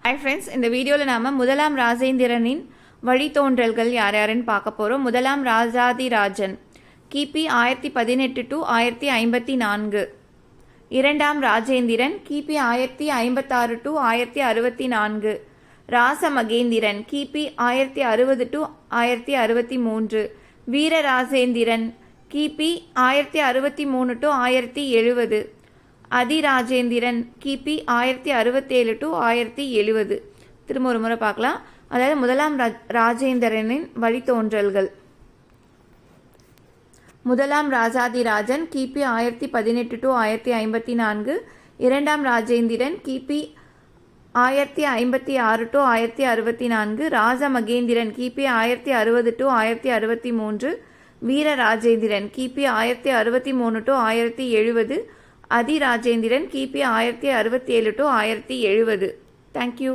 Hi friends, இந்த வீடியோவில் நாம் முதலாம் ராஜேந்திரனின் வழித்தோன்றல்கள் யார் யாருன்னு பார்க்க போகிறோம். முதலாம் ராஜாதிராஜன் கிபி 1018 டு 1054. இரண்டாம் ராஜேந்திரன் கிபி 1056 டு 1064. ராசமகேந்திரன் கிபி 1060 டு 1063. வீரராஜேந்திரன் கிபி 1063 டு 1070. அதிராஜேந்திரன் கிபி 1067 டு 1070. திரும்ப ஒரு முறை பார்க்கலாம். அதாவது முதலாம் ராஜேந்திரனின் வழித்தோன்றல்கள். முதலாம் ராஜாதிராஜன் கிபி 1018 டு 1054. இரண்டாம் ராஜேந்திரன் கிபி 1056 டு 1064. ராசமகேந்திரன் கிபி 1060 டு 1063. வீரராஜேந்திரன் கிபி 1063 டு 1070. அதிராஜேந்திரன் கிபி 1067 டு 1070. தேங்க்யூ.